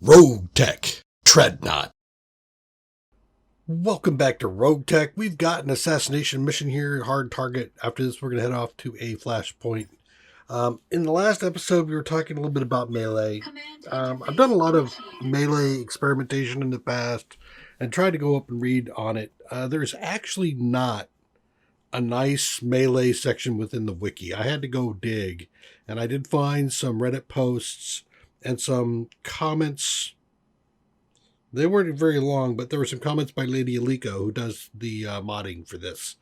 RogueTech, tread not. Welcome back to RogueTech. We've got an assassination mission here, hard target. After this, we're going to head off to a flashpoint. In the last episode, we were talking a little bit about melee. I've done a lot of melee experimentation in the past and tried to go up and read on it. There's actually not a nice melee section within the wiki. I had to go dig, and I did find some Reddit posts and some comments. They weren't very long, but there were some comments by Lady Aliko, who does the modding for this,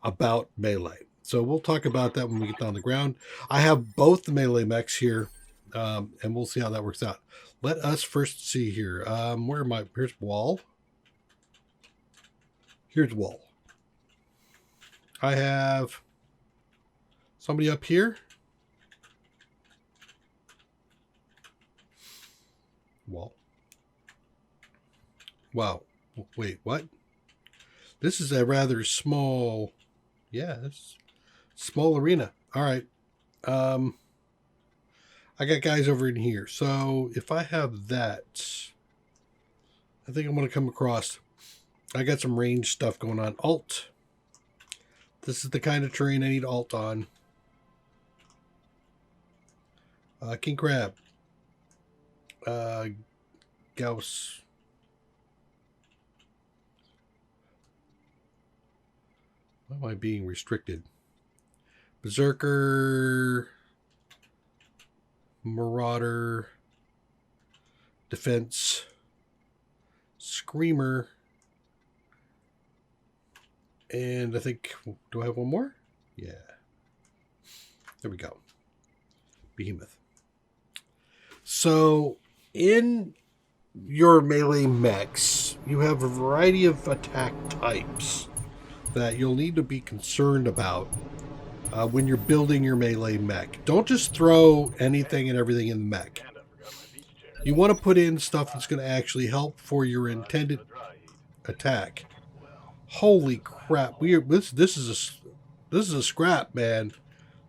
about melee. So we'll talk about that when we get down the ground. I have both the melee mechs here, and we'll see how that works out. Let us first see here. Where am I? Here's wall. Here's wall. I have somebody up here. Wall. Wow. Wait, what? This is a rather small, small arena. All right. I got guys over in here. So if I have that, I think I'm going to come across. I got some range stuff going on. Alt. This is the kind of terrain I need alt on. King Crab. Gauss. Why am I being restricted? Berserker. Marauder. Defense. Screamer. And I think, do I have one more? Yeah. There we go. Behemoth. So, in your melee mechs, you have a variety of attack types that you'll need to be concerned about when you're building your melee mech. Don't just throw anything and everything in the mech. You want to put in stuff that's going to actually help for your intended attack. Holy crap! This is a scrap, man.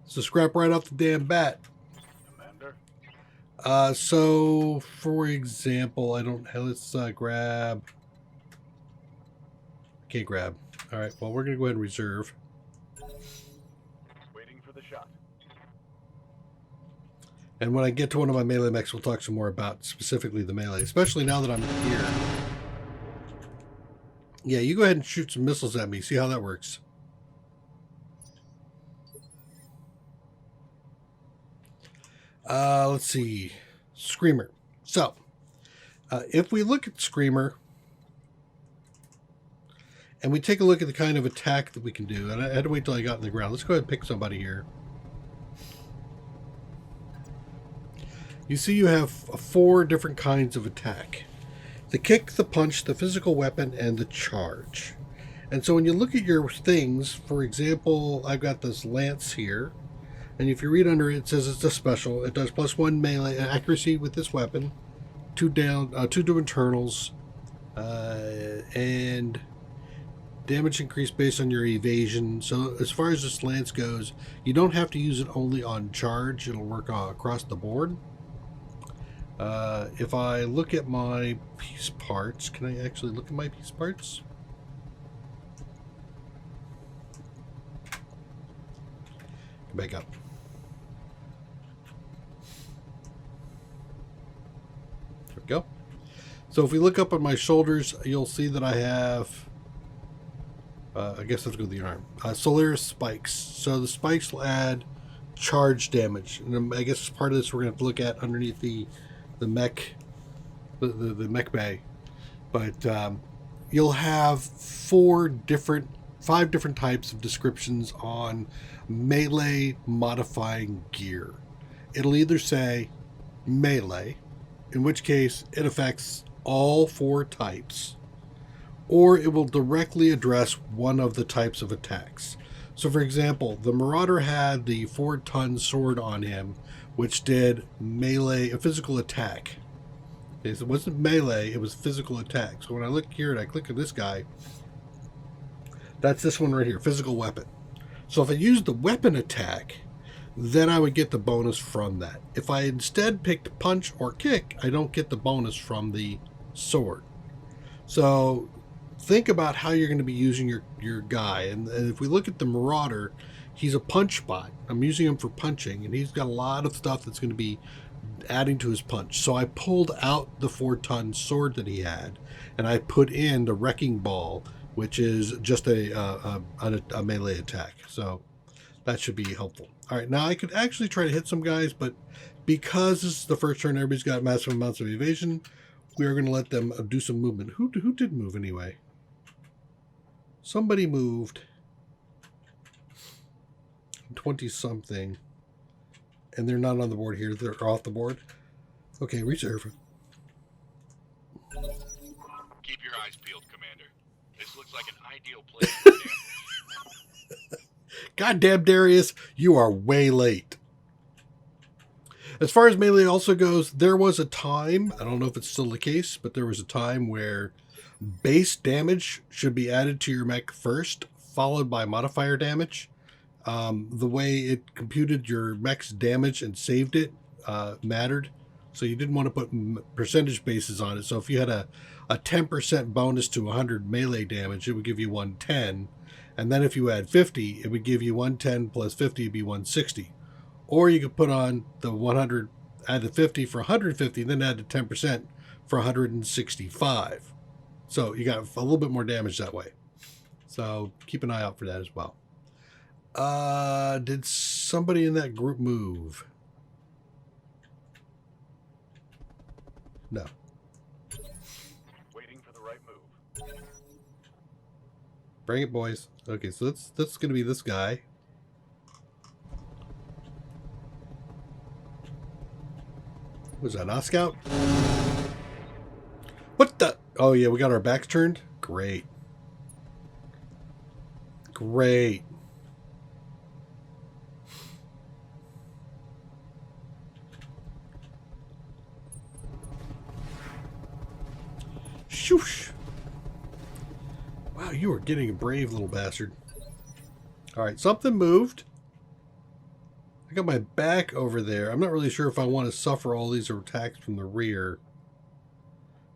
It's a scrap right off the damn bat. So for example, let's grab. Can't grab. All right. Well, we're gonna go ahead and reserve. Waiting for the shot. And when I get to one of my melee mechs, we'll talk some more about specifically the melee, especially now that I'm here. Yeah, you go ahead and shoot some missiles at me. See how that works. Let's see. Screamer. So, if we look at Screamer, and we take a look at the kind of attack that we can do, and I had to wait till I got in the ground. Let's go ahead and pick somebody here. You see you have 4 different kinds of attack. The kick, the punch, the physical weapon, and the charge. And so when you look at your things, for example, I've got this lance here. And if you read under it, it says it's a special. It does +1 melee accuracy with this weapon. 2 to internals. And damage increase based on your evasion. So as far as this lance goes, you don't have to use it only on charge. It'll work across the board. If I look at my piece parts, can I actually look at my piece parts? Back up. There we go. So if we look up on my shoulders, you'll see that I have, I guess let's go with the arm, Solaris spikes. So the spikes will add charge damage. And I guess as part of this, we're going to have to look at underneath the mech, the mech bay. But you'll have 5 different types of descriptions on melee modifying gear. It'll either say melee, in which case it affects all 4 types, or it will directly address one of the types of attacks. So for example, the Marauder had the 4-ton sword on him, which did melee, a physical attack. Okay, so it wasn't melee, it was physical attack. So when I look here and I click on this guy, that's this one right here, physical weapon. So if I use the weapon attack, then I would get the bonus from that. If I instead picked punch or kick, I don't get the bonus from the sword. So think about how you're going to be using your guy. And if we look at the Marauder, he's a punch bot. I'm using him for punching, and he's got a lot of stuff that's going to be adding to his punch. So I pulled out the 4-ton sword that he had, and I put in the Wrecking Ball, which is just a melee attack. So that should be helpful. All right, now I could actually try to hit some guys, but because this is the first turn, everybody's got massive amounts of evasion, we are going to let them do some movement. Who did move anyway? Somebody moved 20-something, and they're not on the board here. They're off the board. Okay, reserve. Keep your eyes peeled, Commander. This looks like an ideal place for damage. Goddamn, Darius, you are way late. As far as melee also goes, there was a time, I don't know if it's still the case, but there was a time where base damage should be added to your mech first, followed by modifier damage. The way it computed your mech's damage and saved it mattered. So you didn't want to put percentage bases on it. So if you had a 10% bonus to 100 melee damage, it would give you 110. And then if you add 50, it would give you 110 plus 50 would be 160. Or you could put on the 100, add the 50 for 150, then add the 10% for 165. So you got a little bit more damage that way. So keep an eye out for that as well. Did somebody in that group move? No. Waiting for the right move. Bring it, boys. Okay, so that's going to be this guy. Was that a scout? What the? Oh, yeah, we got our backs turned? Great. Great. Shoosh. Wow, you are getting a brave little bastard. All right, something moved. I got my back over there. I'm not really sure if I want to suffer all these attacks from the rear.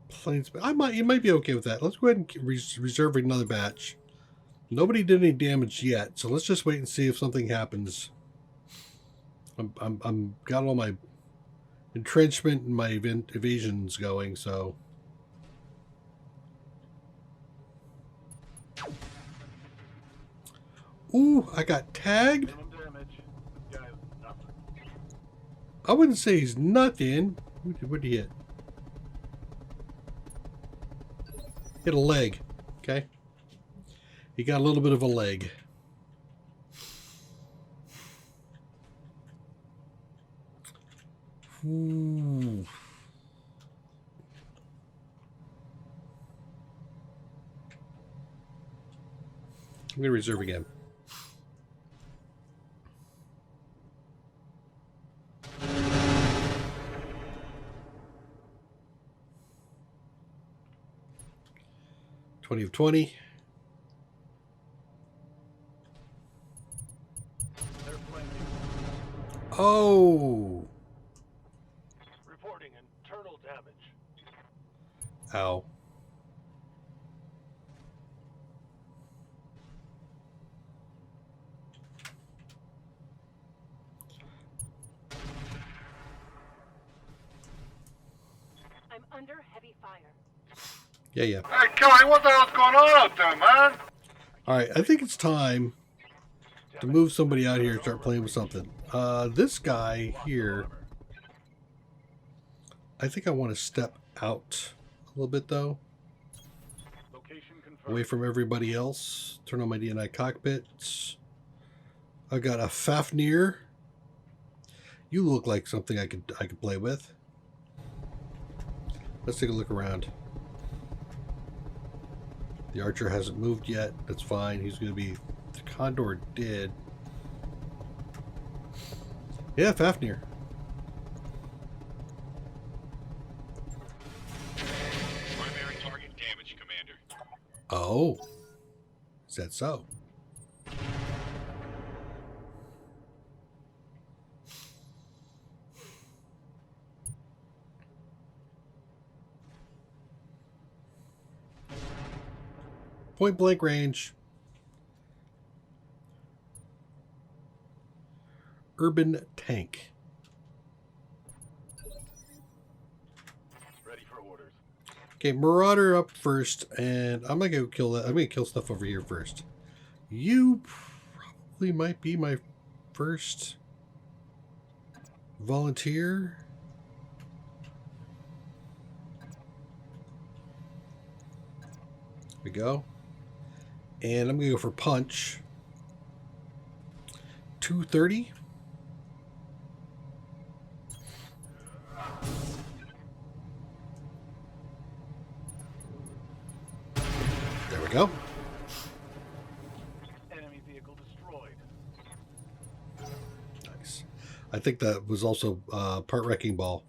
Planes, you might be okay with that. Let's go ahead and reserve another batch. Nobody did any damage yet, so let's just wait and see if something happens. I'm got all my entrenchment and my evasions going, so. Ooh, I got tagged. I wouldn't say he's nothing. What did he hit? Hit a leg. Okay. He got a little bit of a leg. Ooh. I'm going to reserve again. Of 20. Oh. Reporting internal damage. Ow. I'm under heavy fire. Yeah. Hey, Kelly, what the hell's going on out there, man? All right, I think it's time to move somebody out here and start playing with something. This guy here, I think I want to step out a little bit, though. Away from everybody else. Turn on my DNI cockpits. I got a Fafnir. You look like something I could play with. Let's take a look around. The archer hasn't moved yet. That's fine. He's going to be... The Condor did. Yeah, Fafnir. Primary target damage, Commander. Oh. Is that so? Point blank range. Urban tank. Ready for orders. Okay, Marauder up first, and I'm gonna go kill that. I'm gonna kill stuff over here first. You probably might be my first volunteer. There we go. And I'm gonna go for punch. 230. There we go. Enemy vehicle destroyed. Nice. I think that was also part wrecking ball.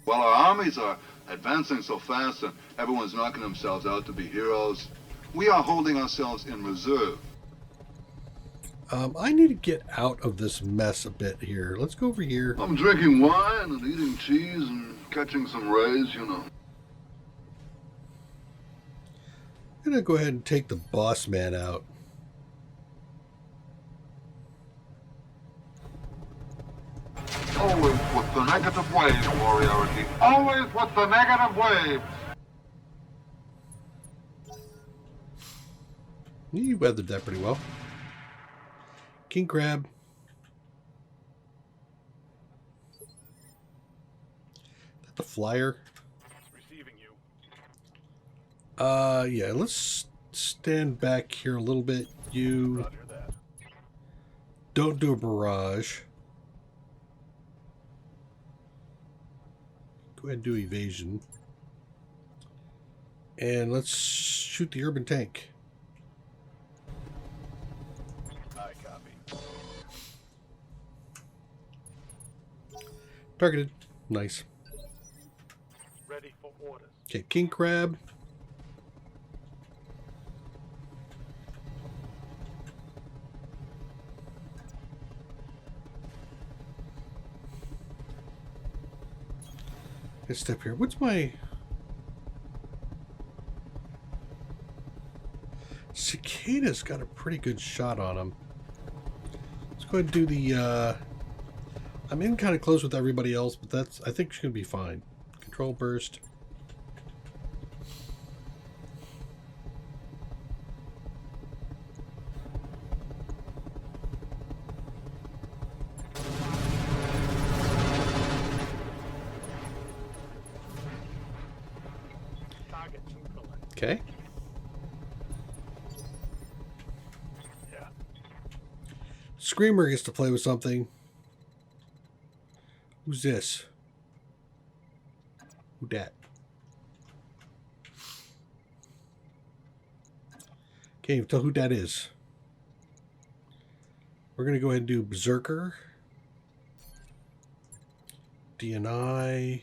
While our armies are advancing so fast and everyone's knocking themselves out to be heroes, we are holding ourselves in reserve. I need to get out of this mess a bit here. Let's go over here. I'm drinking wine and eating cheese and catching some rays, you know. I'm going to go ahead and take the boss man out. Always with the negative wave, Warriority. Always with the negative wave. You weathered that pretty well. King Crab. That the flyer? Receiving you. Yeah, let's stand back here a little bit. You Roger that. don't do a barrage. Go ahead and do evasion. And let's shoot the urban tank. I copy. Targeted. Nice. Ready for orders. Okay, King Crab. Let's step here. What's my... Cicada's got a pretty good shot on him. Let's go ahead and do the... I'm in kind of close with everybody else, but that's... I think she's going to be fine. Control burst. Target neutralized. Okay. Yeah. Screamer gets to play with something. Who's this? Who dat? Can't even tell who that is. We're going to go ahead and do Berserker. DNI.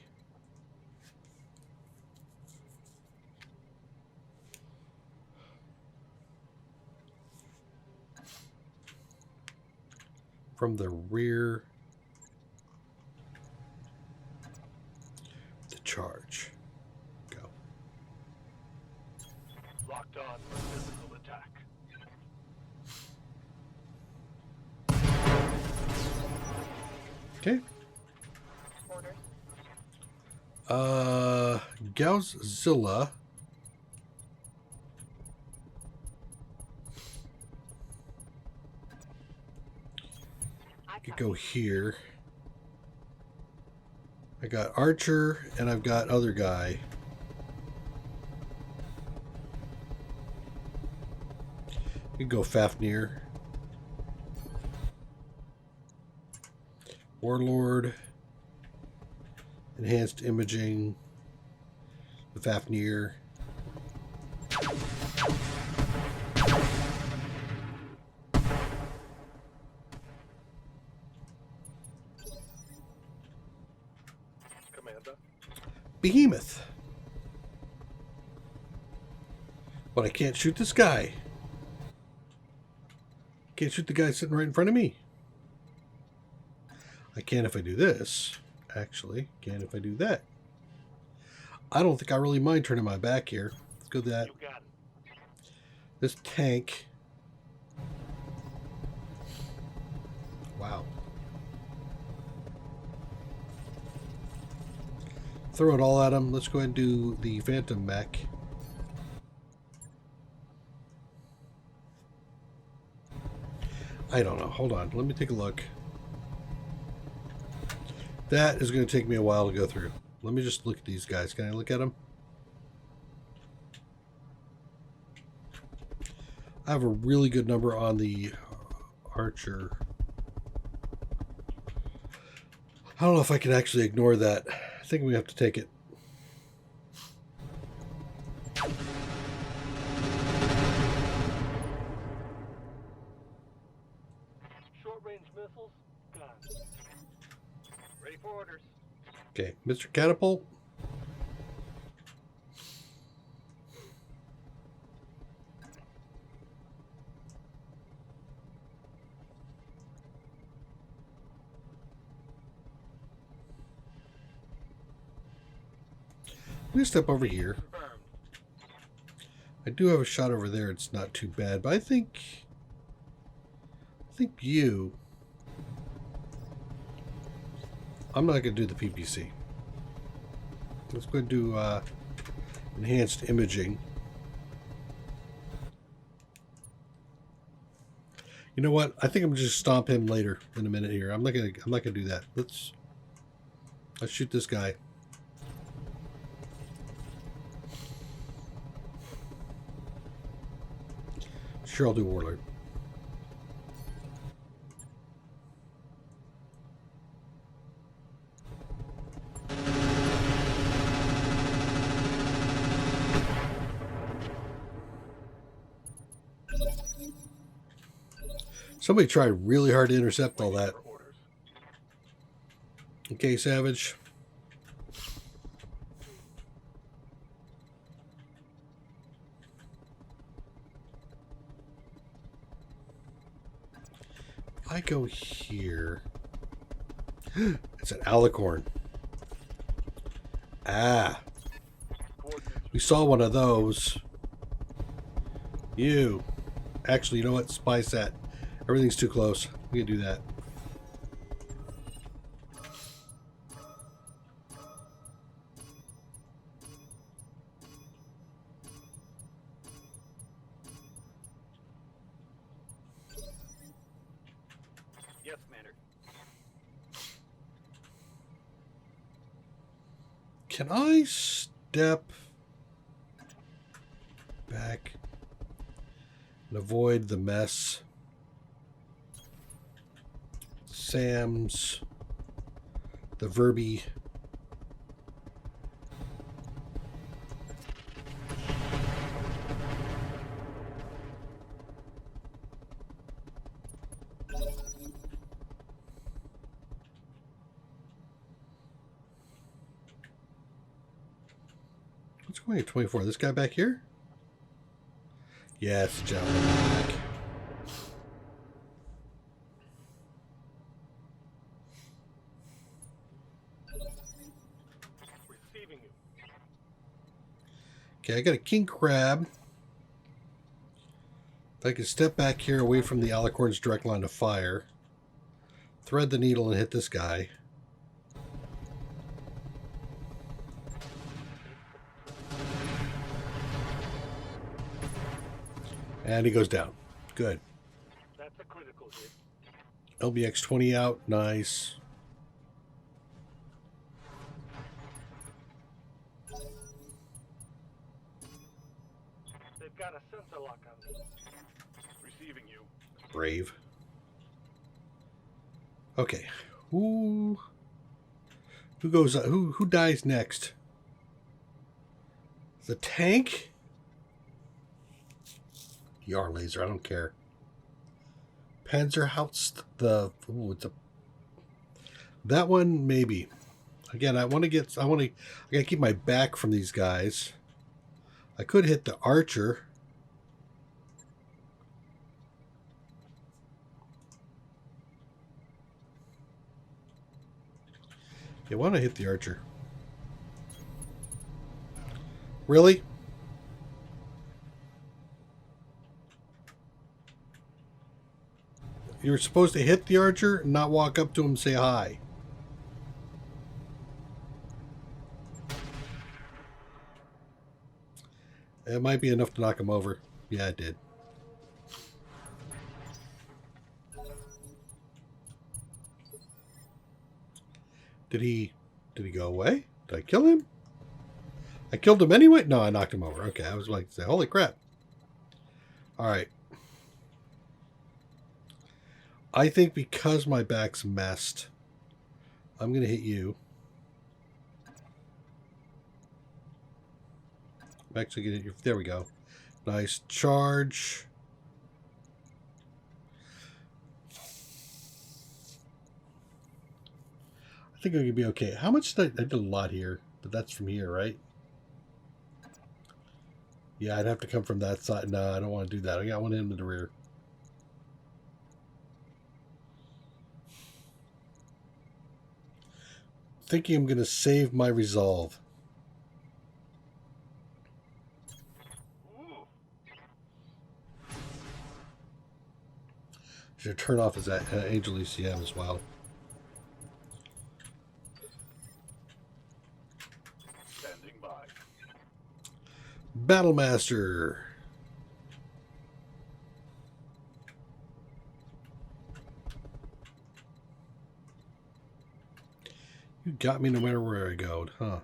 From the rear. The charge. Go. Locked on for physical attack. Okay. Orders. Gauszilla. I Could copy. go here. I got Archer and I've got other guy. You can go Fafnir. Warlord. Enhanced imaging. The Fafnir. Commander. Behemoth. But I can't shoot this guy. Can't shoot the guy sitting right in front of me. I can if I do this. Actually, can if I do that. I don't think I really mind turning my back here. Let's go that. You got it. This tank. Wow. Throw it all at him. Let's go ahead and do the Phantom Mech. I don't know. Hold on. Let me take a look. That is going to take me a while to go through. Let me just look at these guys. Can I look at them? I have a really good number on the Archer. I don't know if I can actually ignore that. I think we have to take it. Short-range missiles, gone. Ready for orders. Okay, Mr. Catapult. I'm going to step over here. Confirmed. I do have a shot over there. It's not too bad, but I think you... I'm not going to do the PPC. Let's go and do enhanced imaging. You know what? I think I'm just stomp him later in a minute here. I'm not gonna do that. Let's shoot this guy. Sure, I'll do Warlord. Somebody tried really hard to intercept all that. For orders. Okay, Savage. If I go here. It's an alicorn. Ah. We saw one of those. You. Actually, you know what? Spy set. Everything's too close. We can do that. Yes, Commander. Can I step back and avoid the mess? Sam's, the Verby. What's going at 24? This guy back here? Yeah, it's the gentleman back. Receiving you. Okay, I got a king crab. If I can step back here away from the alicorn's direct line of fire, thread the needle and hit this guy. And he goes down. Good. That's a critical hit. LBX 20 out. Nice. They've got a sensor lock on me. Receiving you. Brave. Okay. Who goes who dies next? The tank? Yar laser, I don't care. Panzerhaus, that one maybe. Again, I gotta keep my back from these guys. I could hit the archer. Yeah, why don't I hit the archer? Really? You're supposed to hit the archer, not walk up to him and say hi. It might be enough to knock him over. Yeah, it did. Did he go away? Did I kill him? I killed him anyway? No, I knocked him over. Okay, I was like, say, holy crap. Alright. I think because my back's messed, I'm going to hit you. I'm actually going to... There we go. Nice charge. I think I'm going to be okay. How much did I did a lot here, but that's from here, right? Yeah, I'd have to come from that side. No, I don't want to do that. I got one in the rear. Thinking I'm going to save my resolve. Should turn off his Angel ECM as well. Standing by. Battlemaster. You got me no matter where I go, huh?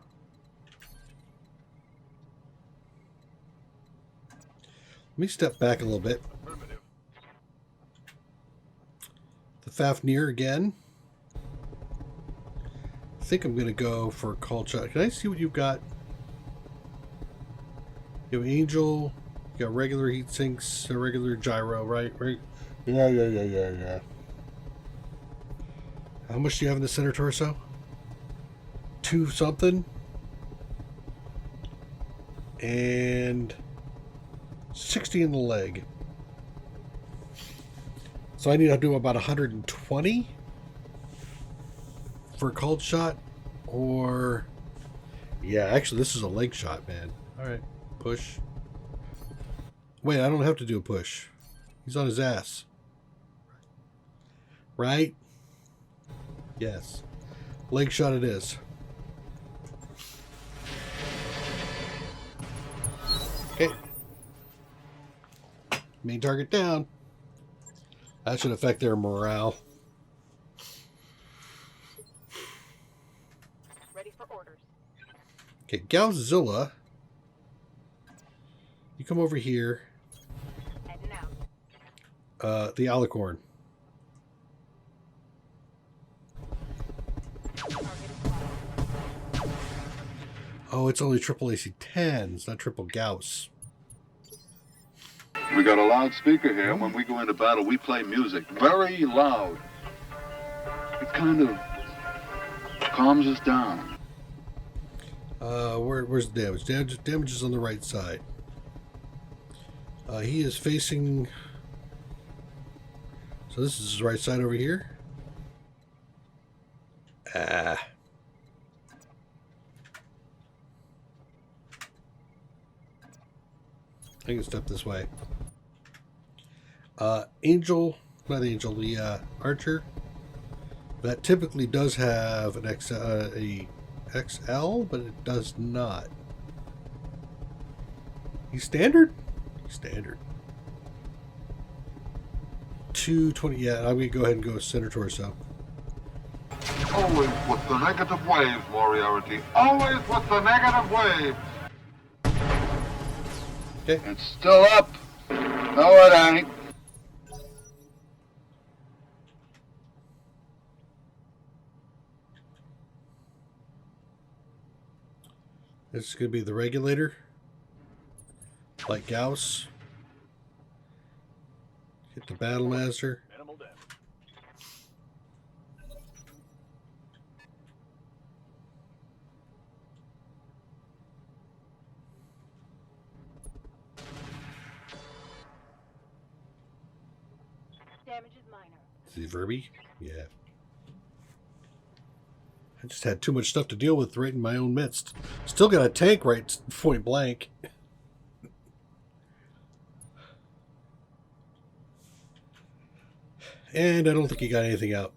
Let me step back a little bit. Affirmative. The Fafnir again. I think I'm going to go for a call shot. Can I see what you've got? You have Angel. You got regular heat sinks, a regular gyro, right? Right? Yeah. How much do you have in the center torso? 2 something. And 60 in the leg. So I need to do about 120 for a cold shot. Or... Yeah, actually this is a leg shot, man. Alright, push. Wait, I don't have to do a push. He's on his ass. Right? Yes. Leg shot it is. Okay. Main target down. That should affect their morale. Ready for orders. Okay, Galzilla. You come over here. Heading out. The Alicorn. Target is fire. Oh, it's only triple AC 10s, not triple Gauss. We got a loudspeaker here. When we go into battle, we play music very loud. It kind of calms us down. Where's the damage? Damage is on the right side. He is facing... So this is his right side over here. Ah. I can step this way. Angel, not Angel, the Archer. That typically does have an XL, but it does not. He's standard? Standard. 220, yeah, I'm going to go ahead and go center torso. Always with the negative wave, Moriarty. Always with the negative wave. Okay. It's still up. No, it ain't. This is going to be the regulator. Like Gauss. Hit the Battlemaster. Minimal damage. Damage is minor. Is he Verby? Yeah. I just had too much stuff to deal with right in my own midst. Still got a tank right point blank. And I don't think he got anything out.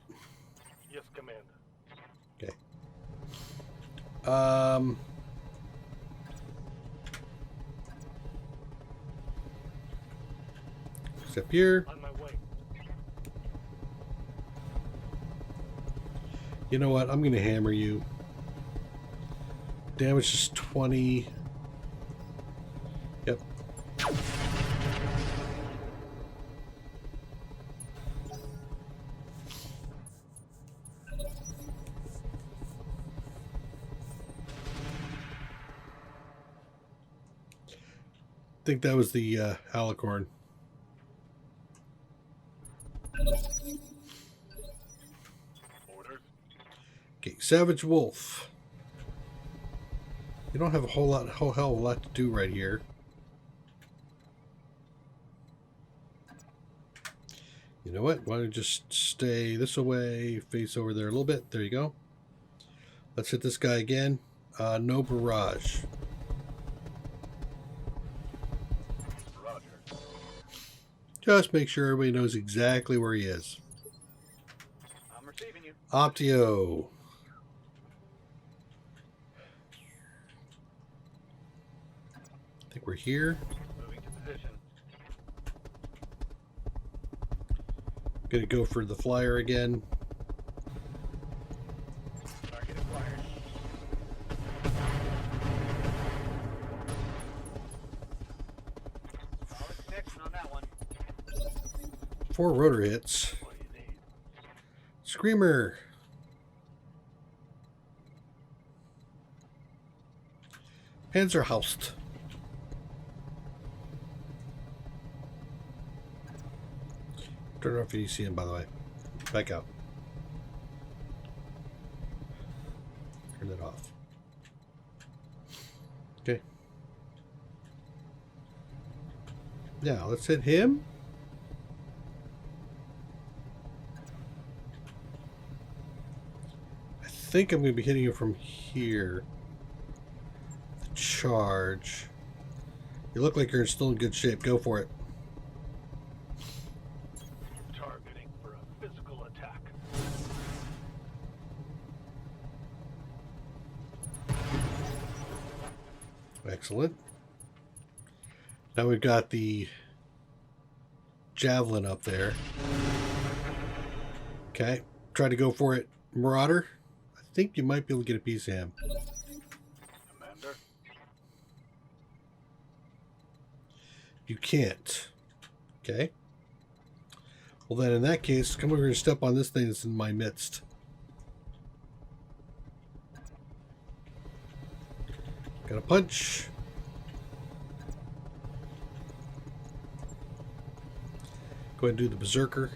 Yes, Commander. Okay. Step here. On my way. You know what? I'm going to hammer you. Damage is 20. Yep. I think that was the alicorn. Orders. Okay, Savage Wolf. You don't have a whole hell of a lot to do right here. You know what? Why don't you just stay this away, face over there a little bit. There you go. Let's hit this guy again. No barrage. Roger. Just make sure everybody knows exactly where he is. I'm receiving you. Optio. I think we're here. Moving to position. Gonna go for the flyer again. Target acquired. Solid connection on that one. 4 rotor hits. What do you need? Screamer. Panzerhaust. Turn off if you see him, by the way. Back out. Turn it off. Okay. Now, let's hit him. I think I'm going to be hitting him from here. The charge. You look like you're still in good shape. Go for it. Targeting for a physical attack. Excellent. Now we've got the javelin up there. Okay. Try to go for it. Marauder. I think you might be able to get a piece of him. Commander. You can't. Okay. Well then in that case, come over and step on this thing that's in my midst. Got a punch. Go ahead and do the berserker.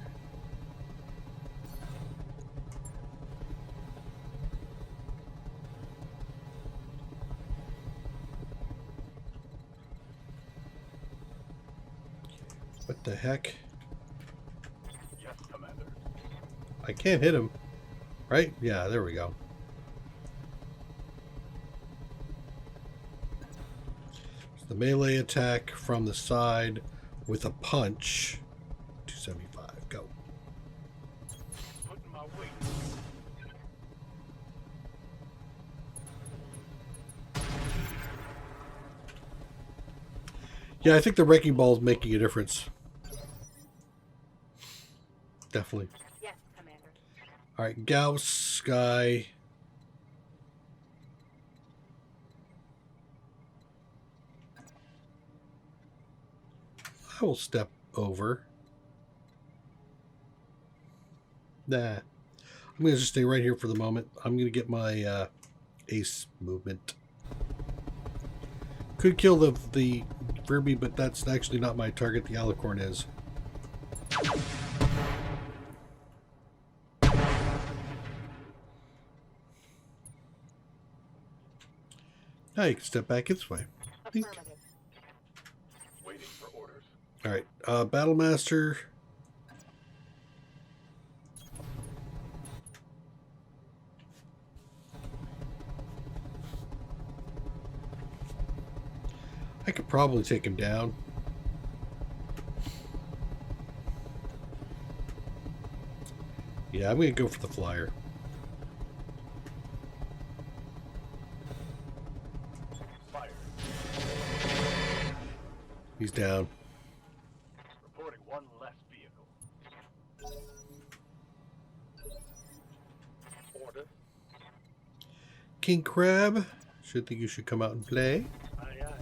What the heck? Yes, Commander. I can't hit him. Right? Yeah, there we go. The melee attack from the side with a punch. 275. Go. Putting my weight. Yeah, I think the wrecking ball is making a difference. Definitely. Yes, Commander. All right, Gauss guy. I will step over. Nah. I'm going to just stay right here for the moment. I'm going to get my ace movement. Could kill the Furby, but that's actually not my target. The alicorn is. Now you can step back this way. Think. Affirmative. Waiting for orders. All right, Battlemaster. I could probably take him down. Yeah, I'm going to go for the flyer. Fire. He's down. Reporting one less vehicle. Order. King Crab, should think you should come out and play. Aye, aye.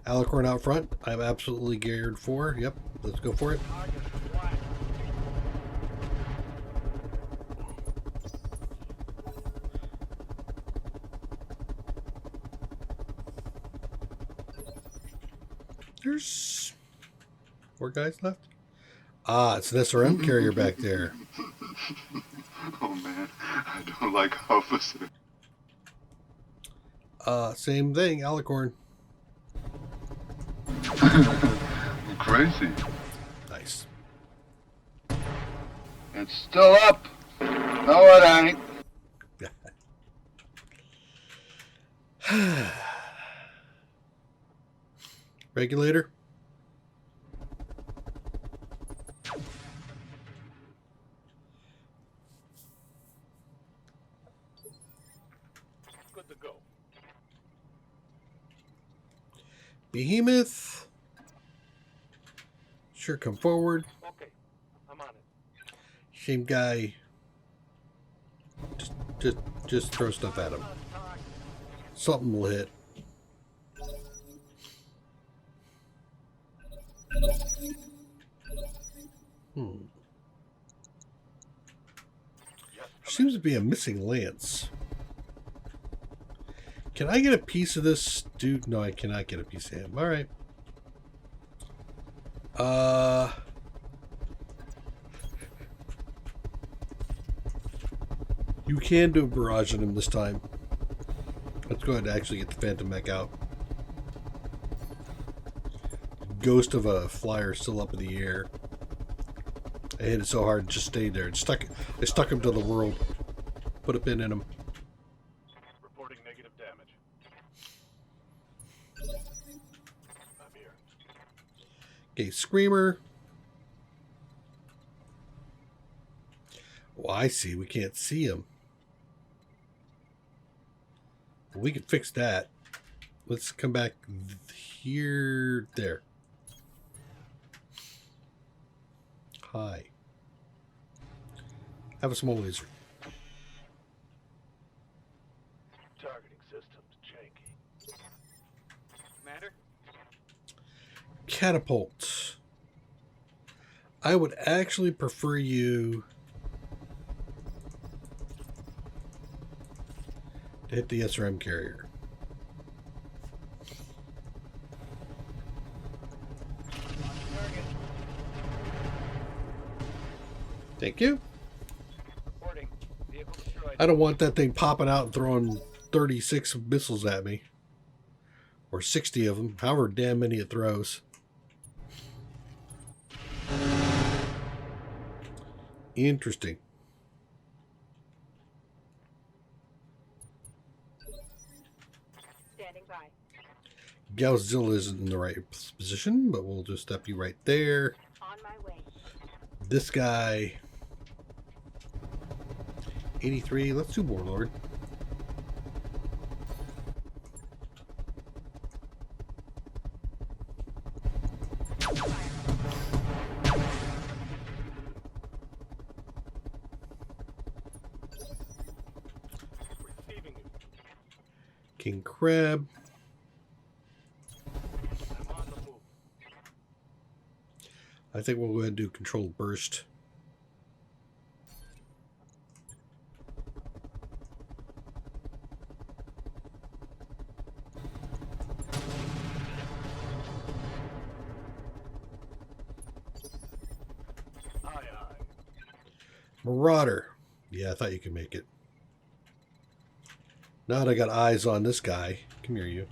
Alicorn out front. I'm absolutely geared for. Yep, let's go for it. Target flat. There's 4 guys left. Ah, it's an SRM carrier back there. Oh man, I don't like officer. Same thing, Alicorn. Crazy. Nice. It's still up. No, it ain't. Regulator. Good to go. Behemoth. Sure, come forward. Okay, I'm on it. Same guy. Just throw stuff at him. On target. Something will hit. Yes, Seems to be a missing lance. Can I get a piece of this dude? No, I cannot get a piece of him. All right. You can do a barrage on him this time. Let's go ahead and actually get the Phantom Mech out. Ghost of a flyer still up in the air. I hit it so hard it just stayed there. I stuck him to the world. Put a pin in him. reporting negative damage. I'm here. Okay, Screamer. Oh, I see. We can't see him. We can fix that. Let's come back here. There. Hi. Have a small laser. Targeting systems janky. Commander? Catapult. I would actually prefer you to hit the SRM carrier. Target. Thank you. Reporting. Vehicle destroyed. I don't want that thing popping out and throwing 36 missiles at me. Or 60 of them, however damn many it throws. Interesting. Standing by. Godzilla isn't in the right position, but we'll just step you right there. On my way. This guy, 83. Let's do Warlord. Receiving you. King Crab. I'm on the move. I think we'll go ahead and do Controlled Burst. Aye, aye. Marauder. Yeah, I thought you could make it. Now that I got eyes on this guy. Come here, you.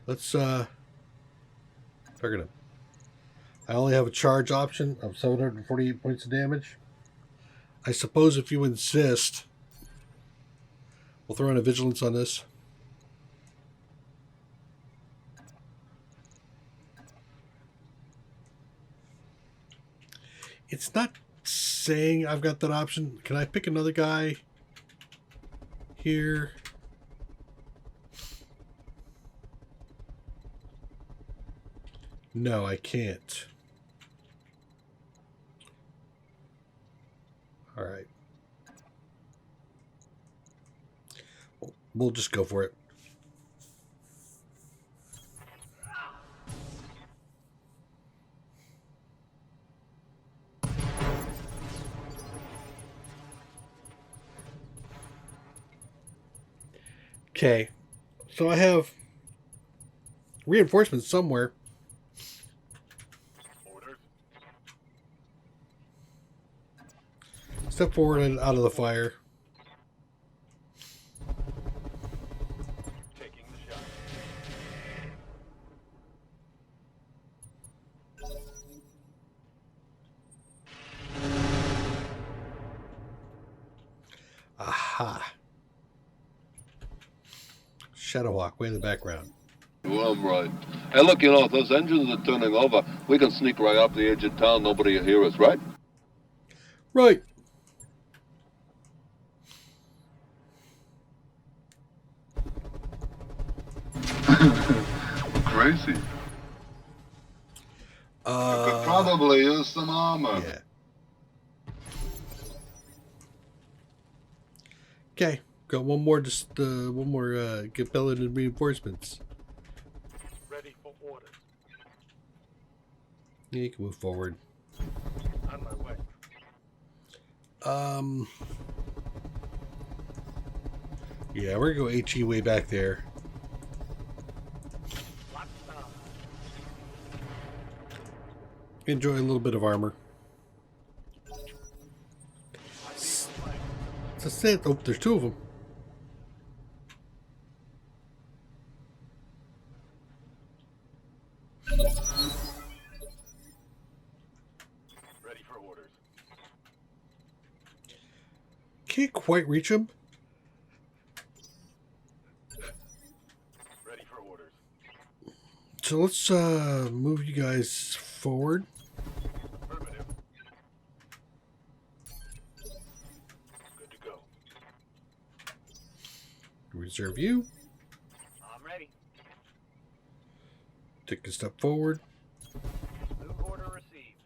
Let's target him. I only have a charge option of 748 points of damage. I suppose if you insist, we'll throw in a vigilance on this. It's not saying I've got that option. Can I pick another guy here? No, I can't. All right. We'll just go for it. Okay. So I have reinforcements somewhere. Orders. Step forward and out of the fire. Taking the shot. Aha. Shadowhawk way in the background. Well, I'm right. Hey, look, if those engines are turning over, we can sneak right up the edge of town. Nobody will hear us, right? Right. Crazy. Could probably use some armor. Yeah. Okay. Got one more. Get pelleted and reinforcements. Ready for orders. Yeah, you can move forward. On my way. Yeah, we're gonna go HE way back there. Locked down. Enjoy a little bit of armor. I need flank. It's a set. Oh, there's two of them. Ready for orders. Can't quite reach them. Ready for orders. So let's move you guys forward. Affirmative. Good to go. Reserve you. I'm ready. Take a step forward. New order received.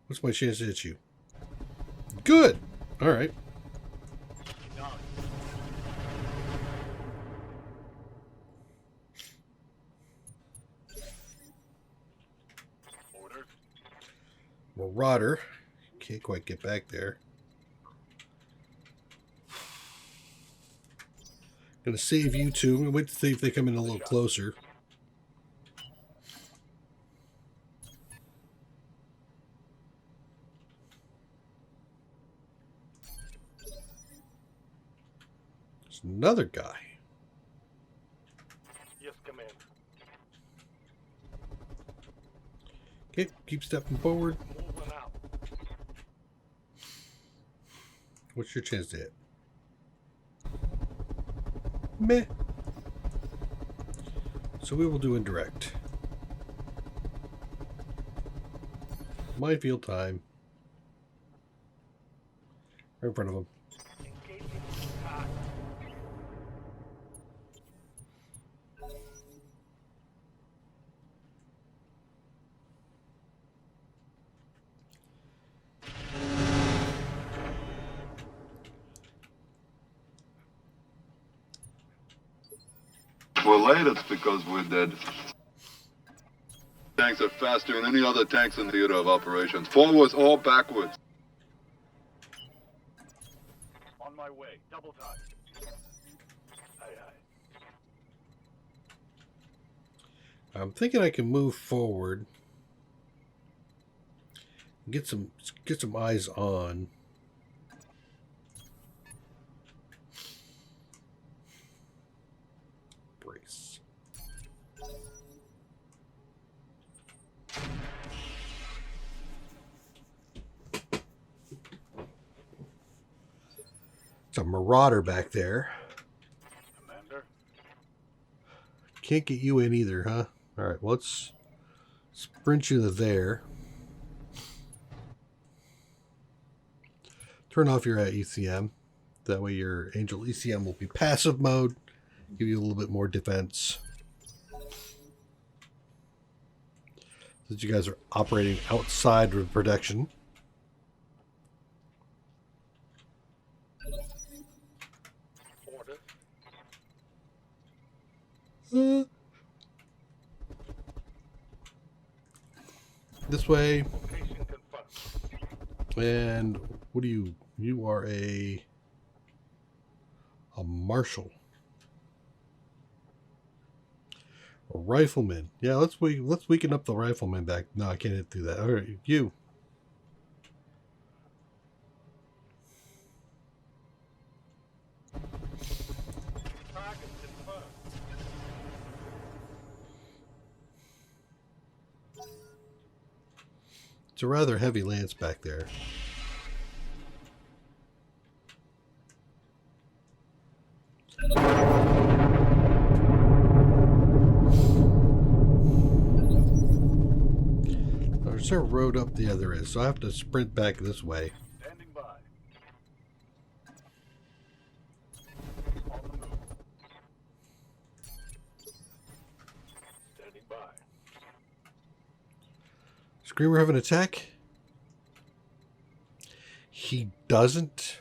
What's my chance to hit you? Good. All right. Done. Orders. Marauder. Can't quite get back there. Gonna save you two. I'm gonna wait to see if they come in a little closer. There's another guy. Yes, Commander. Okay, keep stepping forward. Moving out. What's your chance to hit? Meh. So we will do indirect. Minefield time. Right in front of him. Engaging target. We're late, it's because we're dead. Tanks are faster than any other tanks in theater of operations. Forwards or backwards. On my way. Double time. Aye, aye. I'm thinking I can move forward. Get some eyes on. Brace. It's a marauder back there. Commander. Can't get you in either, huh? Alright, well, let's sprint you to there. Turn off your ECM. That way your Angel ECM will be passive mode. Give you a little bit more defense. Since you guys are operating outside of protection. Order. This way. Location confirmed. And what do you... You are a marshal. A rifleman. Yeah, let's weaken up the rifleman back. No, I can't do that. All right, you. Target confirmed. It's a rather heavy lance back there. There's a road up the other end, so I have to sprint back this way. Standing by. On the move. Standing by. Screamer have an attack? He doesn't?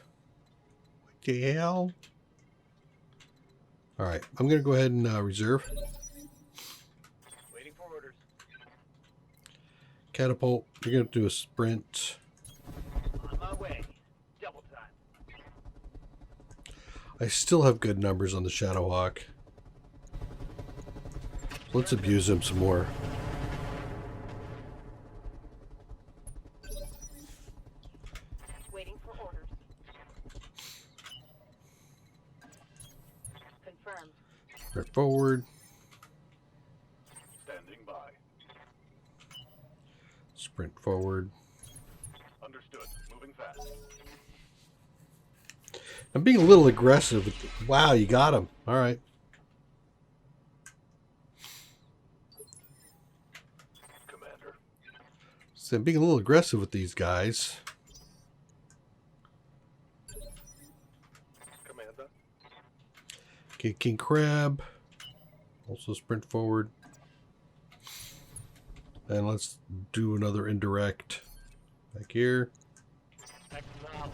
What the hell? Alright, I'm going to go ahead and reserve. Waiting for orders. Catapult, you're going to do a sprint. On my way. Double time. I still have good numbers on the Shadowhawk. Let's abuse him some more. Waiting for orders. Confirmed. Right forward. Standing by. Sprint forward. Understood. Moving fast. I'm being a little aggressive. Wow, you got him. All right. Commander. So I'm being a little aggressive with these guys. Commander. Okay, King Crab. Also sprint forward. And let's do another indirect back here. Acknowledge.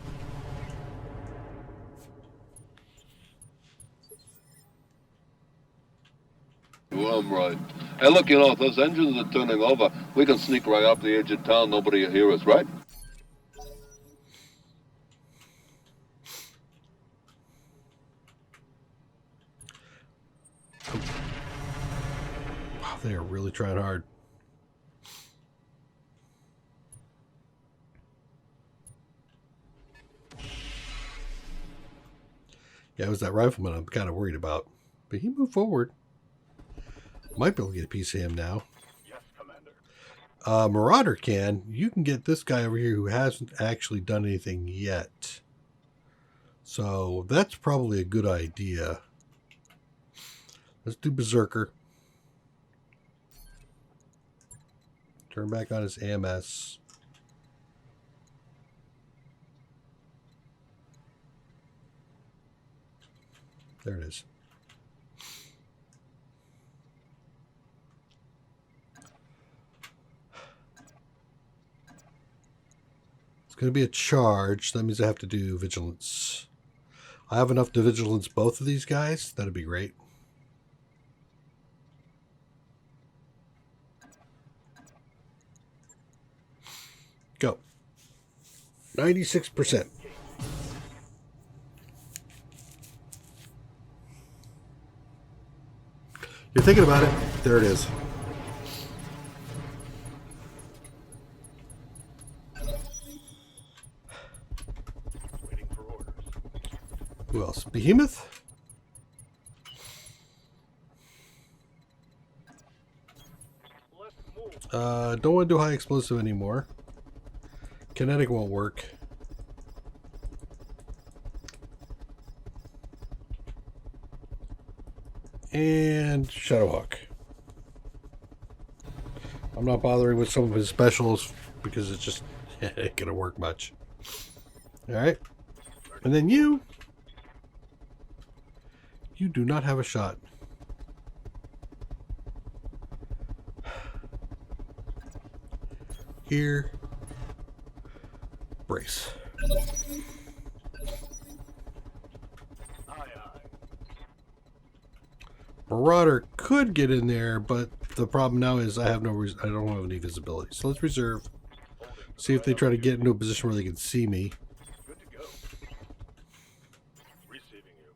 Well, I'm right. Hey, look, you know, if those engines are turning over, we can sneak right up the edge of town. Nobody will hear us, right? Wow, they are really trying hard. Yeah, it was that rifleman I'm kind of worried about. But he moved forward. Might be able to get a piece of him now. Yes, Commander. Marauder can. You can get this guy over here who hasn't actually done anything yet. So that's probably a good idea. Let's do Berserker. Turn back on his AMS. There it is. It's going to be a charge. That means I have to do vigilance. I have enough to vigilance both of these guys. That'd be great. Go. 96%. You're thinking about it. There it is. Waiting for orders. Who else? Behemoth? Let's move. Don't want to do high explosive anymore. Kinetic won't work. And Shadowhawk. I'm not bothering with some of his specials because it's just it ain't gonna work much. Alright. And then you do not have a shot. Here. Brace. Aye, aye. Marauder could get in there, but the problem now is I have no reason. I don't have any visibility. So let's reserve. See if they try to get into a position where they can see me. Good to go. Receiving you.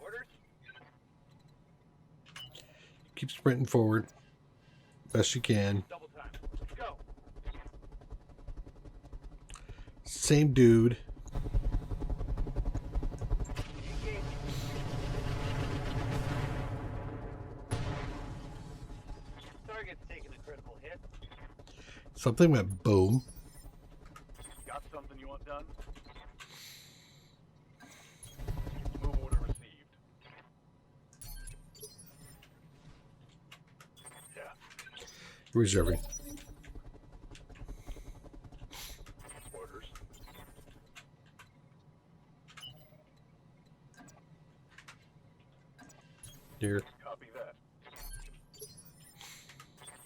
Orders? Keep sprinting forward. Best you can. Double time. Let's go. Same dude. Engage. Target's taking a critical hit. Something went boom. Got something you want done? Move order received. Yeah. Reserving. Orders. Here. Copy that.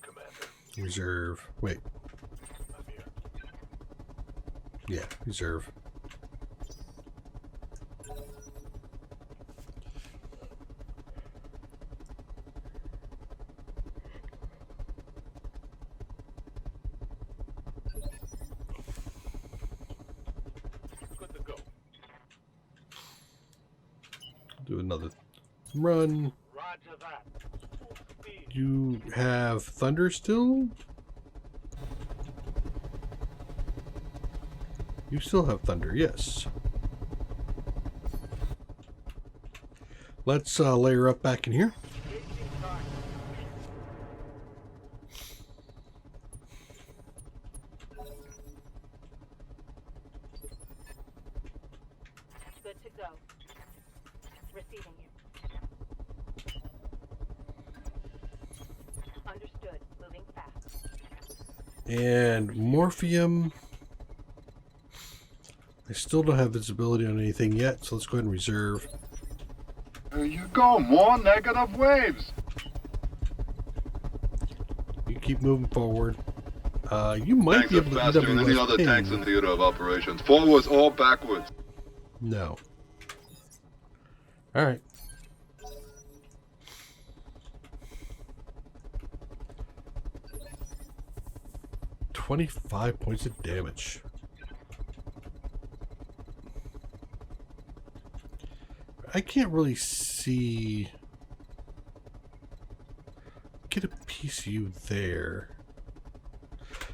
Commander, Reserve. Wait. I'm here. Yeah. Reserve. Good to go. Do another run. Roger that. Full speed. You have thunder still? You still have thunder, yes. Let's layer up back in here. Engaging target. Good to go. Receiving you. Understood. Moving fast. And Morphium. I still don't have visibility on anything yet, so let's go ahead and reserve. There you go, more negative waves. You keep moving forward. You might Tanks be are able to faster than any EWS other ping. tanks in theater of operations. Forwards or backwards. No. All right. $25 points of damage. I can't really see. Get a piece of you there.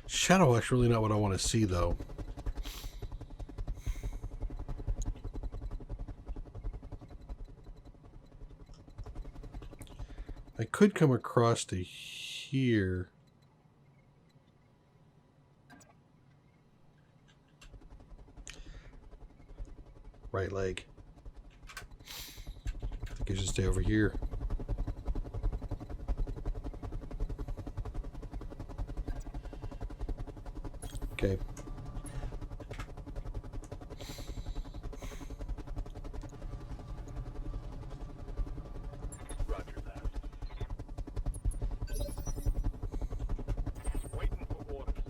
Shadowhawk's really not what I want to see, though. I could come across to here. Right leg. I think I should stay over here. Okay. Roger that. Waiting for orders.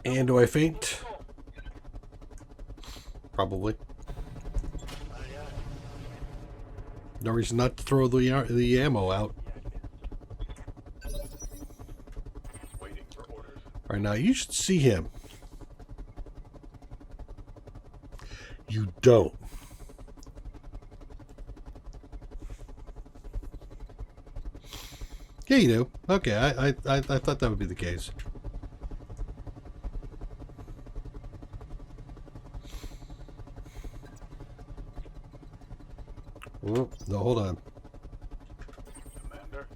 And do I faint? Probably. Aye, aye. No reason not to throw the ammo out. Waiting for orders. All right, now you should see him. You don't. Yeah, you do. Okay, I thought that would be the case. Oh, no, hold on. Commander.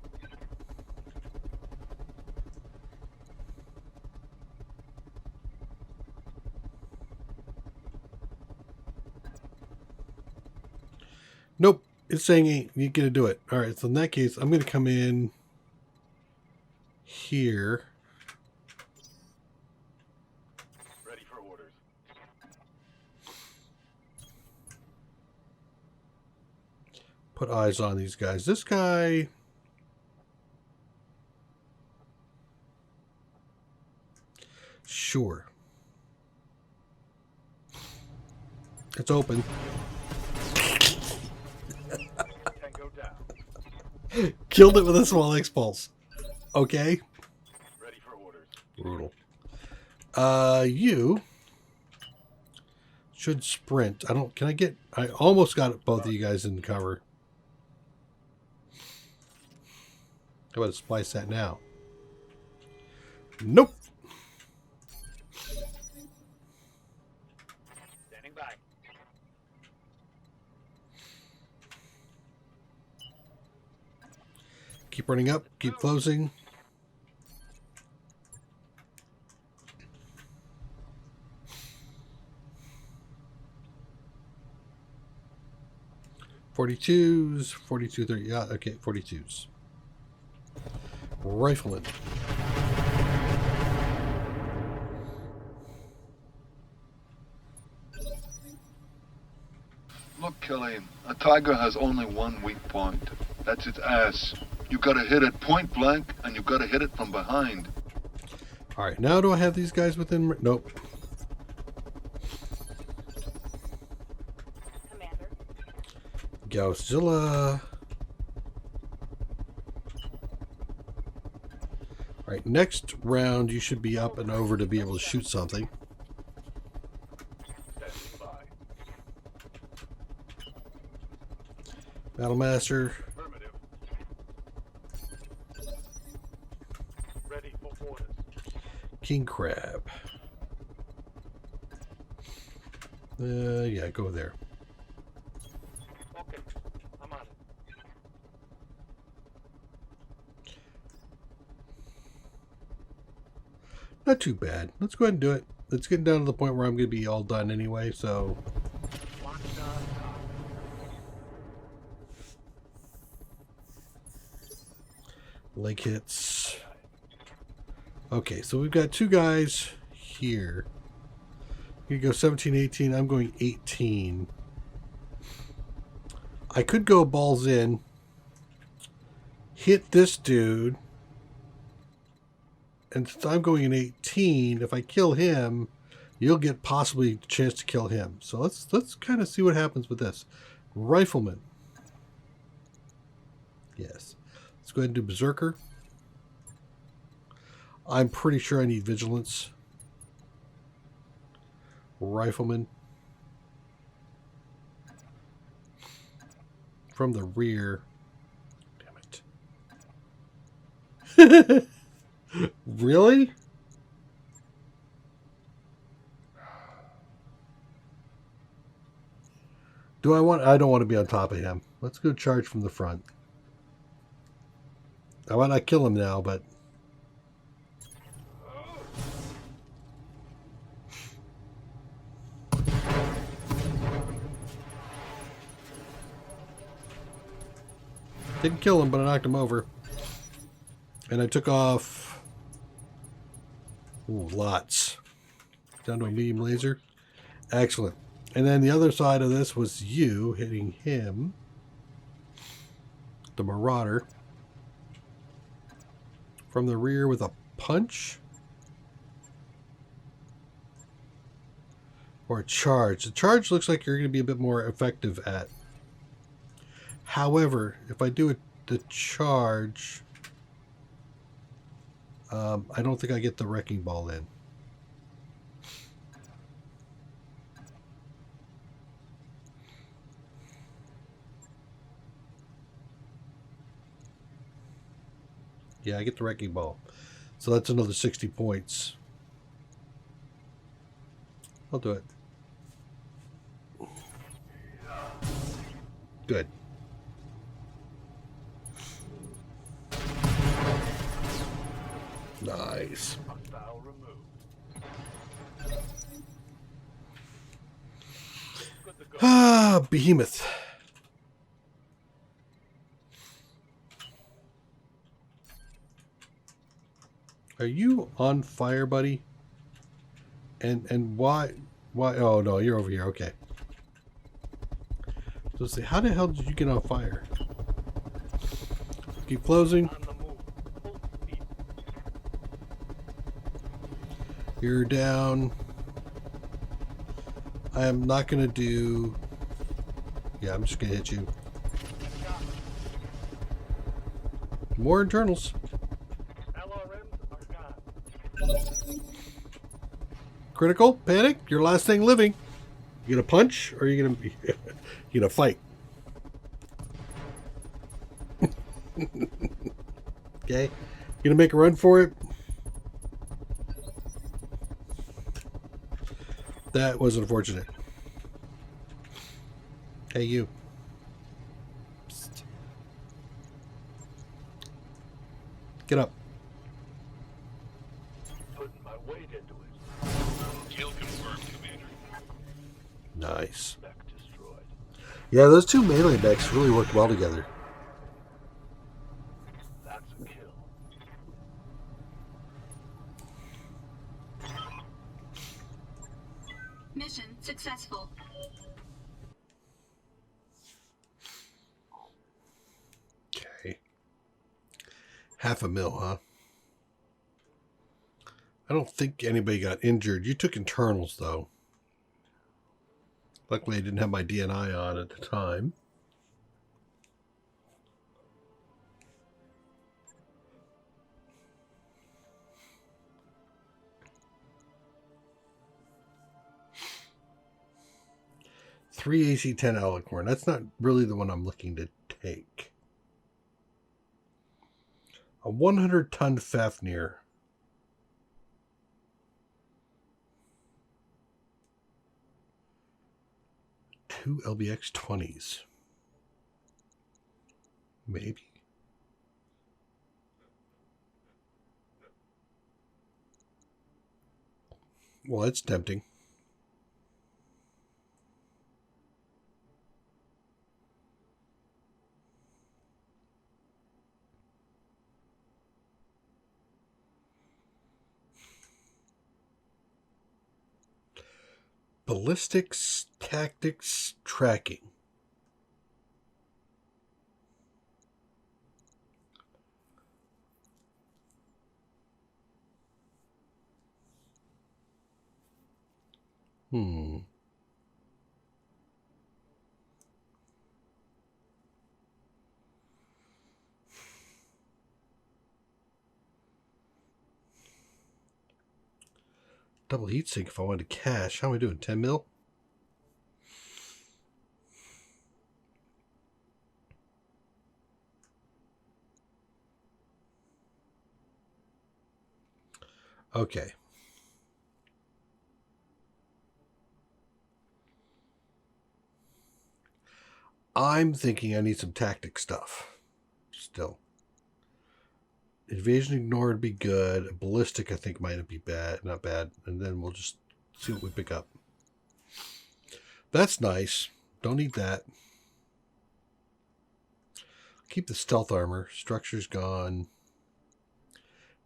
Nope. It's saying ain't. You gonna do it. All right. So in that case, I'm gonna come in here. Ready for orders. Put eyes on these guys. This guy. Sure. It's open. Tango down. Killed it with a small X-Pulse. Okay. Ready for orders. Brutal. You should sprint. I almost got both of you guys in cover. How about to splice that now? Nope. Standing by. Keep running up. Keep closing. .42s, 42-30. Yeah, okay, 42s. Rifleman. Look, Kelly, a tiger has only one weak point. That's its ass. You gotta hit it point blank, and you gotta hit it from behind. All right, now do I have these guys within? Nope. Commander. Godzilla. All right, next round you should be up and over to be able to shoot something. Standing by. Battlemaster. Affirmative. Ready for orders. King Crab. Yeah, go there. Okay, I'm on it. Not too bad. Let's go ahead and do it. It's getting down to the point where I'm going to be all done anyway, so... Locked on top. Leg hits. Okay, so we've got two guys here. You go 17, 18. I'm going 18. I could go balls in. Hit this dude. And since I'm going in 18, if I kill him, you'll get possibly a chance to kill him. So let's kind of see what happens with this. Rifleman. Yes. Let's go ahead and do Berserker. I'm pretty sure I need Vigilance. Rifleman. From the rear. Damn it. Really? I don't want to be on top of him. Let's go charge from the front. I might not kill him now, but... Didn't kill him, but I knocked him over. And I took off... Ooh, lots. Down to a medium laser. Excellent. And then the other side of this was you hitting him. The Marauder. From the rear with a punch. Or a charge. The charge looks like you're going to be a bit more effective at. However, if I do the charge... I don't think I get the wrecking ball in. Yeah, I get the wrecking ball. So that's another 60 points. I'll do it. Good. Nice. Hostile removed. Good to go. Ah, Behemoth. Are you on fire, buddy? And why? Oh no, you're over here. Okay. So let's see, how the hell did you get on fire? Keep closing. On the move. Full speed. You're down. I am not gonna do. Yeah, I'm just gonna hit you. More internals. LRMs are gone. Critical. Panic. Your last thing living. You gonna punch or are you gonna be? You gonna fight? Okay. You gonna make a run for it? That was unfortunate. Hey, you. Psst. Get up. Putting my weight into it. Kill confirmed, Commander. Nice. Mech destroyed. Yeah, those two melee mechs really worked well together. That's a kill. Mission successful. Okay. 500,000, huh? I don't think anybody got injured. You took internals, though. Luckily, I didn't have my DNI on at the time. Three AC-10 Alicorn. That's not really the one I'm looking to take. A 100-ton Fafnir. Two LBX 20s. Maybe. Well, that's tempting. Ballistics, tactics, tracking. Double heatsink if I wanted to cash. How am I doing? 10 mil? Okay. I'm thinking I need some tactic stuff. Still. Invasion ignore would be good. Ballistic I think might be bad. Not bad. And then we'll just see what we pick up. That's nice. Don't need that. Keep the stealth armor. Structure's gone.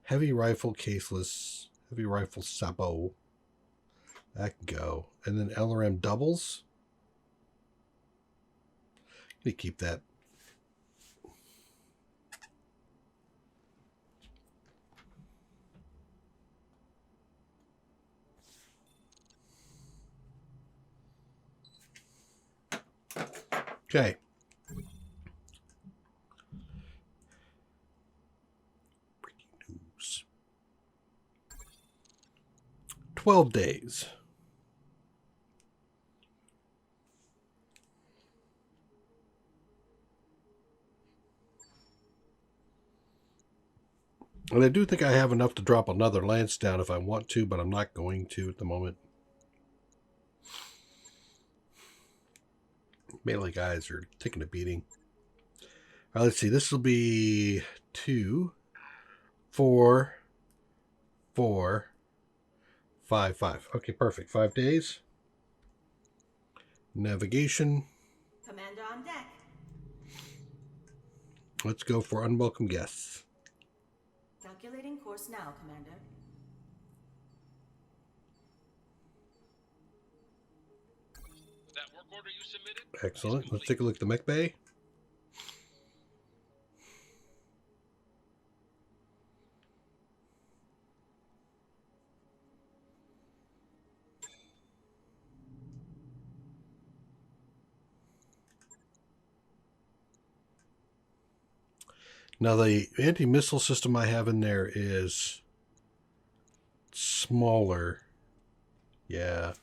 Heavy rifle caseless. Heavy rifle sabot. That can go. And then LRM doubles. Let me keep that. Okay. Breaking news. 12 days. And I do think I have enough to drop another lance down if I want to, but I'm not going to at the moment. Melee guys are taking a beating. All right, let's see. This will be 2, 4, 4, 5, 5. Okay, perfect. 5 days. Navigation. Commander on deck. Let's go for unwelcome guests. Calculating Activating course now, Commander. That work order you submitted? Excellent. Let's take a look at the mech bay. Now, the anti-missile system I have in there is smaller. Yeah.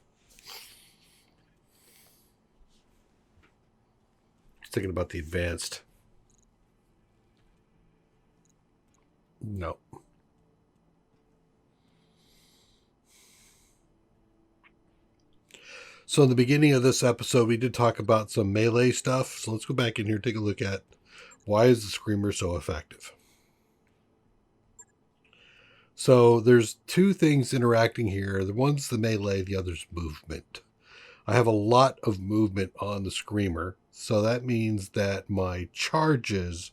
Thinking about the advanced. No. So in the beginning of this episode, we did talk about some melee stuff. So let's go back in here and take a look at why is the Screamer so effective. So there's two things interacting here. The one's the melee, the other's movement. I have a lot of movement on the Screamer. So that means that my charges,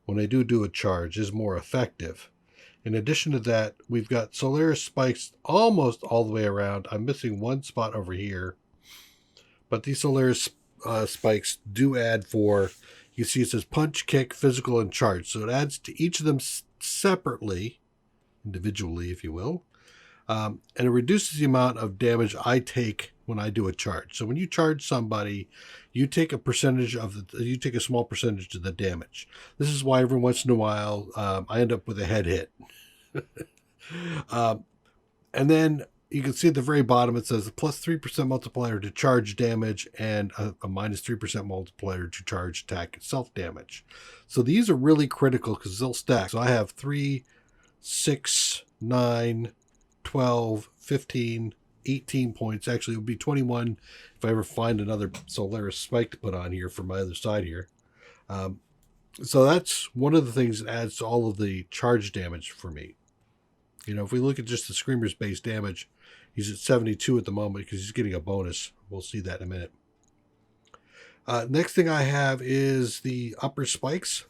when I do a charge, is more effective. In addition to that, we've got Solaris spikes almost all the way around. I'm missing one spot over here. But these Solaris spikes do add for, you see it says punch, kick, physical, and charge. So it adds to each of them separately, individually, if you will. And it reduces the amount of damage I take when I do a charge. So when you charge somebody, you take a percentage of you take a small percentage of the damage. This is why every once in a while I end up with a head hit. And then you can see at the very bottom it says a plus 3% multiplier to charge damage and a minus 3% multiplier to charge attack itself damage. So these are really critical because they'll stack. So I have 3, 6, 9, 12, 15, 18 points. Actually, it would be 21 if I ever find another Solaris spike to put on here for my other side here. So that's one of the things that adds to all of the charge damage for me. You know, if we look at just the Screamer's base damage, he's at 72 at the moment because he's getting a bonus. We'll see that in a minute. Next thing I have is the upper spikes.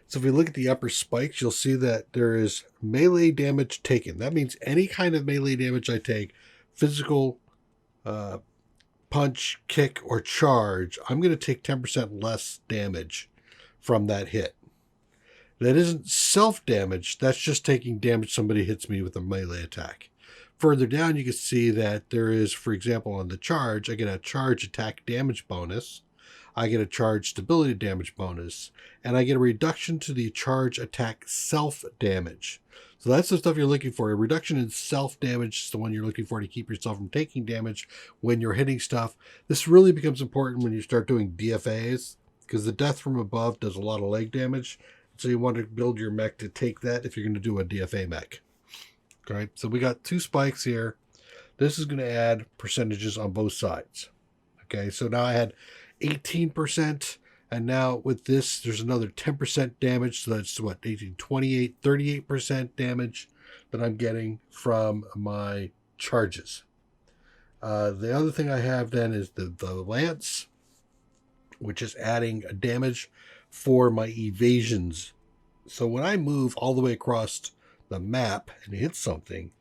So if we look at the upper spikes, you'll see that there is melee damage taken. That means any kind of melee damage I take, physical, punch, kick, or charge, I'm going to take 10% less damage from that hit. That isn't self-damage. That's just taking damage somebody hits me with a melee attack. Further down, you can see that there is, for example, on the charge, I get a charge attack damage bonus. I get a charge stability damage bonus, and I get a reduction to the charge attack self damage. So that's the stuff you're looking for. A reduction in self damage is the one you're looking for to keep yourself from taking damage when you're hitting stuff. This really becomes important when you start doing DFAs, because the death from above does a lot of leg damage. So you want to build your mech to take that if you're going to do a DFA mech. Okay, so we got 2 spikes here. This is going to add percentages on both sides. Okay, so now I had 18%, and now with this, there's another 10% damage. So that's what, 18, 28, 38% damage that I'm getting from my charges. The other thing I have then is the lance, which is adding a damage for my evasions. So when I move all the way across the map and hit something,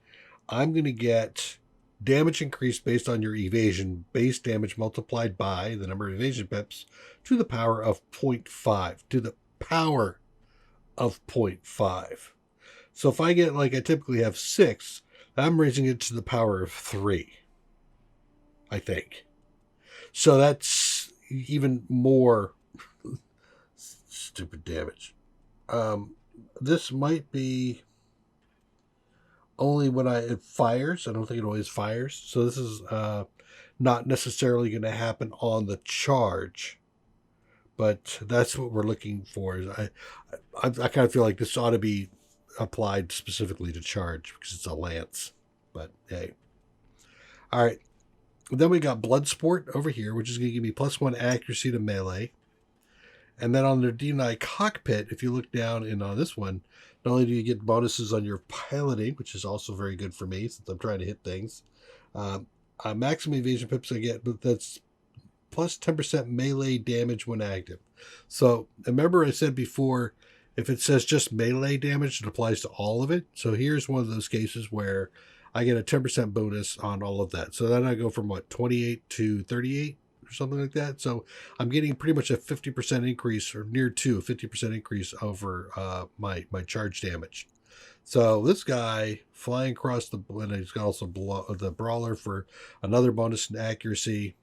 I'm going to get damage increased based on your evasion, base damage multiplied by the number of evasion pips to the power of 0.5, to the power of 0.5. So if I get, like I typically have 6, I'm raising it to the power of 3, I think. So that's even more stupid damage. This might be only when it fires. I don't think it always fires. So this is not necessarily going to happen on the charge, but that's what we're looking for. I kind of feel like this ought to be applied specifically to charge because it's a lance. But hey, all right. Then we got Bloodsport over here, which is going to give me +1 accuracy to melee. And then on the D9 cockpit, if you look down in on this one, not only do you get bonuses on your piloting, which is also very good for me since I'm trying to hit things. Maximum evasion pips I get, but that's plus 10% melee damage when active. So remember I said before, If it says just melee damage, it applies to all of it. So here's one of those cases where I get a 10% bonus on all of that. So then I go from what, 28 to 38 or something like that. So I'm getting pretty much a 50% increase, or near to a 50% increase over my charge damage. So this guy flying across the, and he's got also the brawler for another bonus in accuracy.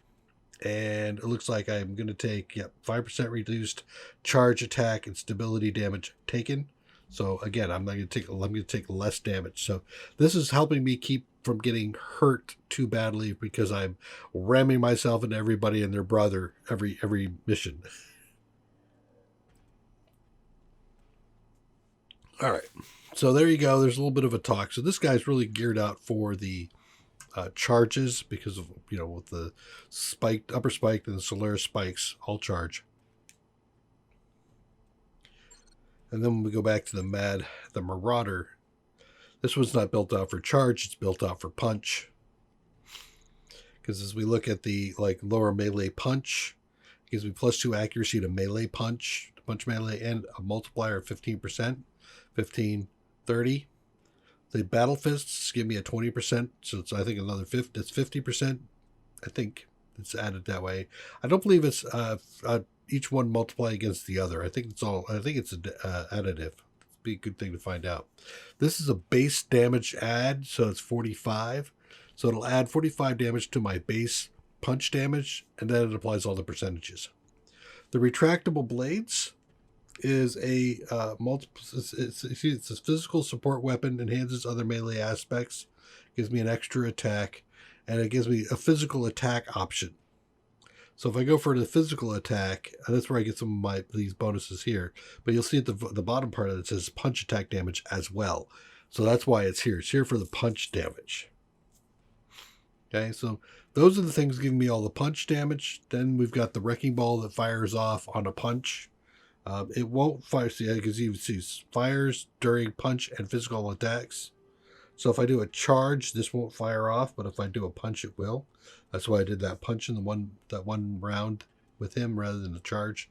And it looks like I'm going to take 5% reduced charge, attack, and stability damage taken. So again, I'm going to take less damage. So this is helping me keep from getting hurt too badly, because I'm ramming myself into everybody and their brother every mission. All right, so there you go. There's a little bit of a talk. So this guy's really geared out for the charges, because of, with the spiked upper spike and the Solaris spikes all charge. And then when we go back to the Marauder, this one's not built out for charge, it's built out for punch. Because as we look at the lower melee punch, it gives me +2 accuracy to melee punch melee, and a multiplier of 15%, 15, 30. The battle fists give me a 20%, so it's, I think, another 50. It's 50%. I think it's added that way. I don't believe it's each one multiply against the other. I think it's additive. It'd be a good thing to find out. This is a base damage add, so it's 45. So it'll add 45 damage to my base punch damage, and then it applies all the percentages. The retractable blades is a it's a physical support weapon, enhances other melee aspects, gives me an extra attack, and it gives me a physical attack option. So if I go for the physical attack, that's where I get some of these bonuses here. But you'll see at the bottom part of it, it says punch attack damage as well. So that's why it's here. It's here for the punch damage. Okay, so those are the things giving me all the punch damage. Then we've got the wrecking ball that fires off on a punch. It won't fire, see, because you see fires during punch and physical attacks. So if I do a charge, this won't fire off, but if I do a punch, it will. That's why I did that punch in that one round with him rather than the charge.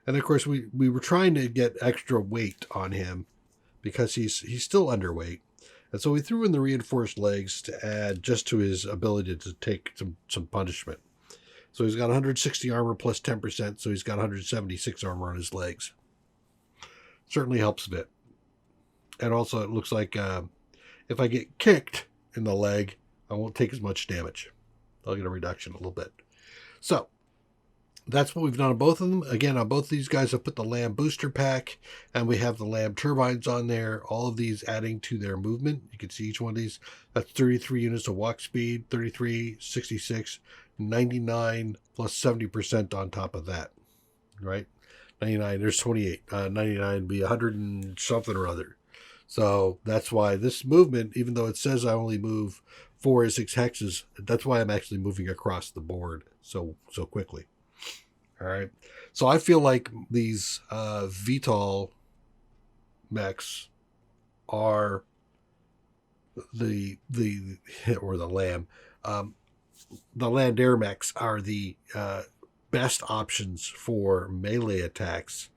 And of course, we were trying to get extra weight on him because he's still underweight. And so we threw in the reinforced legs to add just to his ability to take some punishment. So he's got 160 armor plus 10%, so he's got 176 armor on his legs. Certainly helps a bit. And also it looks like if I get kicked in the leg, I won't take as much damage. I'll get a reduction a little bit. So that's what we've done on both of them. Again, on both of these guys, I put the Lamb booster pack, and we have the Lamb turbines on there. All of these adding to their movement. You can see each one of these. That's 33 units of walk speed, 33, 66, 99 plus 70% on top of that, right? 99, there's 28. 99 would be 100 and something or other. So that's why this movement, even though it says I only move 4 or 6 hexes, that's why I'm actually moving across the board so quickly. All right. So I feel like these VTOL mechs are the Lamb. The land air mechs are the best options for melee attacks,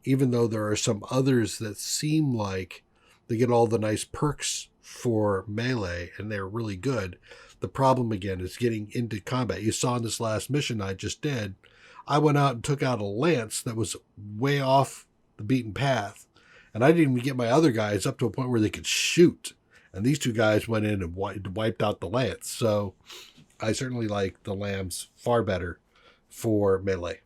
even though there are some others that seem like they get all the nice perks for melee and they're really good. The problem again is getting into combat. You saw in this last mission I just did, I went out and took out a lance that was way off the beaten path, and I didn't even get my other guys up to a point where they could shoot. And these two guys went in and wiped out the lance. So I certainly like the lambs far better for melee.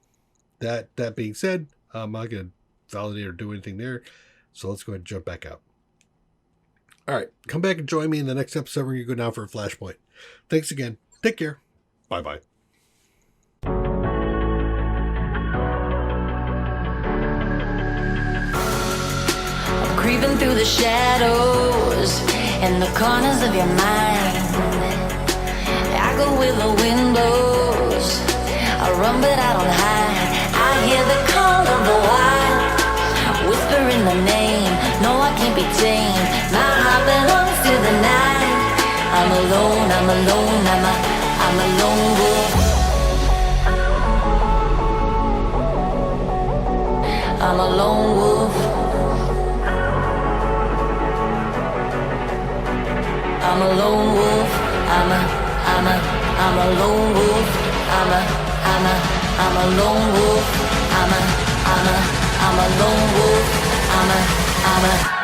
That being said, I'm not going to validate or do anything there. So let's go ahead and jump back out. All right, come back and join me in the next episode. We're going to go down for a flashpoint. Thanks again. Take care. Bye-bye. Creeping through the shadows and the corners of your mind. I go where the wind blows. I run but I don't hide. I hear the call of the wild, whispering the name. No, I can't be tamed. My heart belongs to the night. I'm alone, I'm alone, I'm a lone wolf. I'm a lone wolf. I'm a lone wolf. I'm a lone wolf. I'm a lone wolf. I'm a lone wolf. I'm a